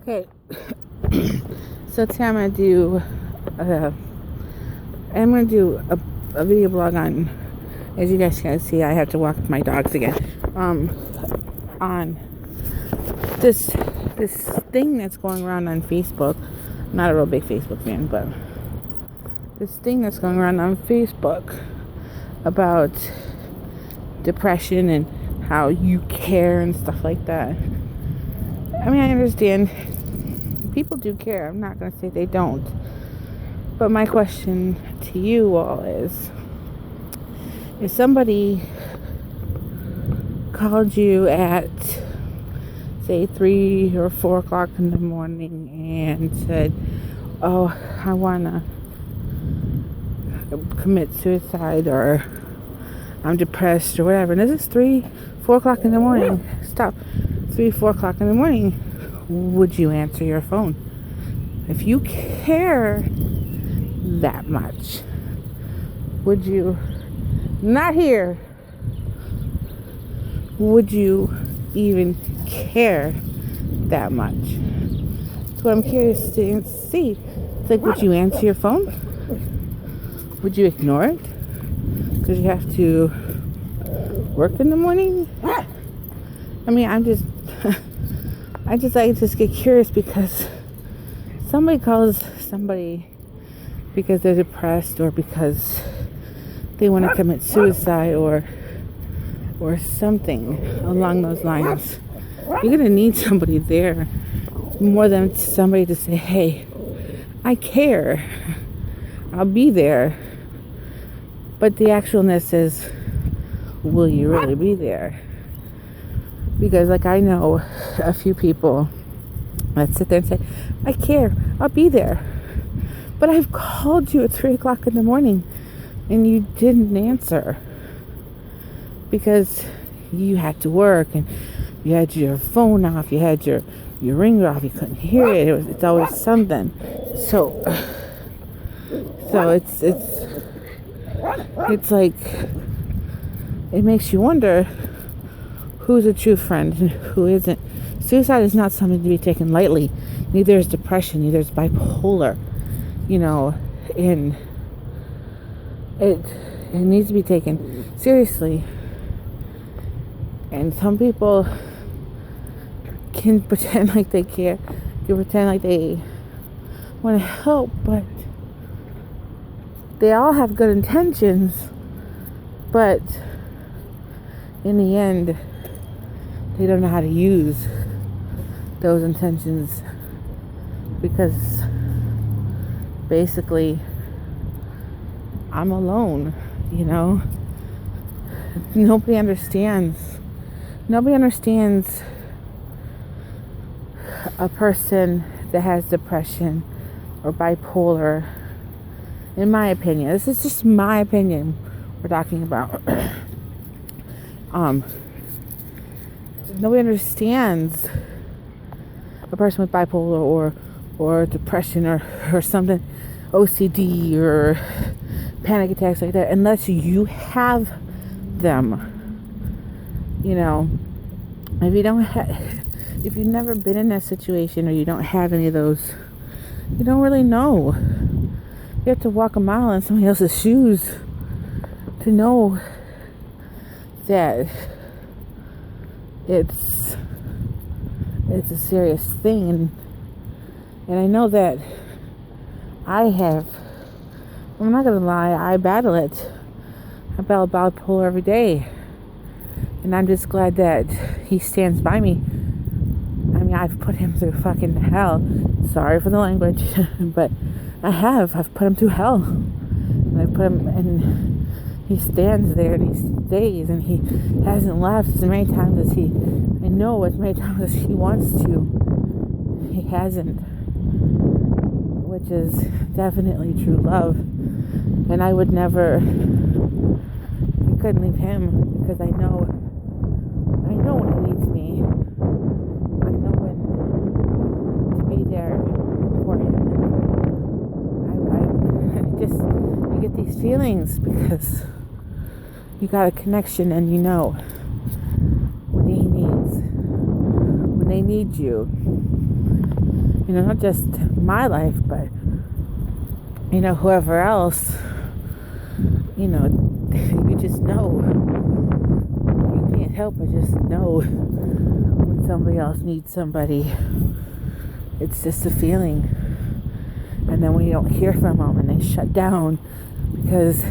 Okay, so today uh, I'm gonna do a video blog on, as you guys can see, I have to walk my dogs again. On this thing that's going around on Facebook. I'm not a real big Facebook fan, but this thing that's going around on Facebook about depression and how you care and stuff like that. I mean, I understand people do care. I'm not going to say they don't. But my question to you all is, if somebody called you at, say, 3 or 4 o'clock in the morning and said, oh, I want to commit suicide, or I'm depressed, or whatever. And this is 3, 4 o'clock in the morning. Stop. 3, 4 o'clock in the morning. Would you answer your phone? If you care that much, would you not hear? Would you even care that much? That's what I'm curious to see. It's like, would you answer your phone? Would you ignore it? Because you have to work in the morning? I mean, I just get curious, because somebody calls somebody because they're depressed, or because they want to commit suicide, or something along those lines. You're gonna need somebody there more than somebody to say, hey, I care, I'll be there. But the actualness is, will you really be there? Because, like, I know a few people that sit there and say, I care, I'll be there. But I've called you at 3 o'clock in the morning and you didn't answer because you had to work, and you had your phone off, you had your ringer off, you couldn't hear it. It's always something. So it's like, it makes you wonder who's a true friend and who isn't. Suicide is not something to be taken lightly. Neither is depression, neither is bipolar, and it needs to be taken seriously. And some people can pretend like they care, can pretend like they want to help, but they all have good intentions, but in the end, they don't know how to use those intentions, because basically I'm alone, Nobody understands a person that has depression or bipolar, in my opinion. This is just my opinion we're talking about. Nobody understands a person with bipolar or depression or something, OCD or panic attacks like that, unless you have them. If you've never been in that situation, or you don't have any of those, you don't really know. You have to walk a mile in somebody else's shoes to know that it's a serious thing. And I know that I'm not gonna lie, I battle it. I battle bipolar every day. And I'm just glad that he stands by me. I mean, I've put him through fucking hell. Sorry for the language, but I've put him through hell. And I put him, and he stands there and he stays, and he hasn't left as many times as he wants to. He hasn't, which is definitely true love. And I would never, I couldn't leave him, because I know when he needs me. I know when to be there for him. You get these feelings because you got a connection, and when they need you. not just my life, but, whoever else, you just know. You can't help but just know when somebody else needs somebody. It's just a feeling. And then when you don't hear from them and they shut down because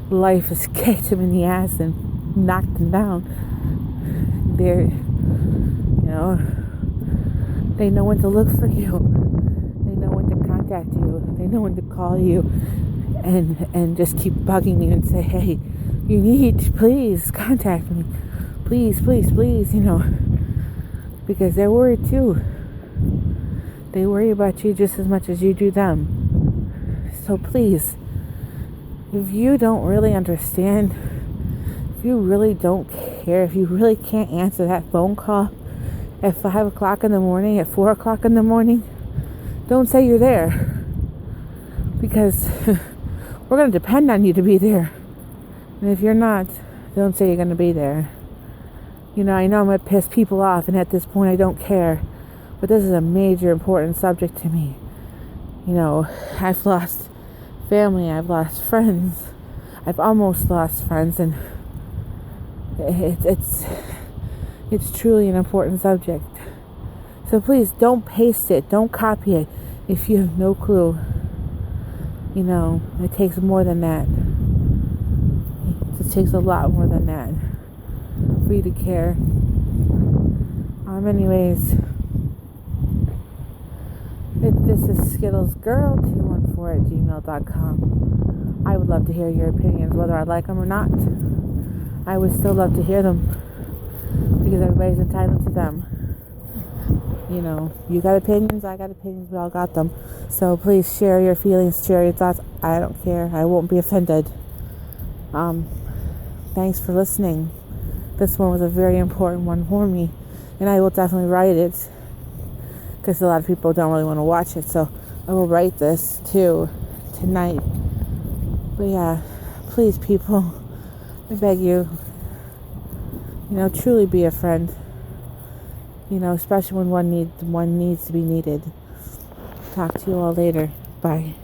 life has kicked them in the ass and knocked them down, they know when to look for you. They know when to contact you. They know when to call you and just keep bugging you and say, hey, you need to please contact me. Please, please, please, because they're worried too. They worry about you just as much as you do them. So please, if you don't really understand, if you really don't care, if you really can't answer that phone call at 5 o'clock in the morning, at 4 o'clock in the morning, don't say you're there. Because we're going to depend on you to be there. And if you're not, don't say you're going to be there. I know I'm going to piss people off, and at this point I don't care. But this is a major, important subject to me. I've lost family, I've lost friends. I've almost lost friends, and it's truly an important subject. So please don't paste it, don't copy it if you have no clue. It takes more than that. It takes a lot more than that for you to care. Anyways, this is skittlesgirl214@gmail.com. I would love to hear your opinions, whether I like them or not. I would still love to hear them, because everybody's entitled to them. You got opinions, I got opinions, we all got them. So please share your feelings, share your thoughts. I don't care. I won't be offended. Thanks for listening. This one was a very important one for me, and I will definitely write it, because a lot of people don't really want to watch it. So I will write this too tonight. But yeah, please, people, I beg you, truly be a friend. Especially when one needs to be needed. Talk to you all later. Bye.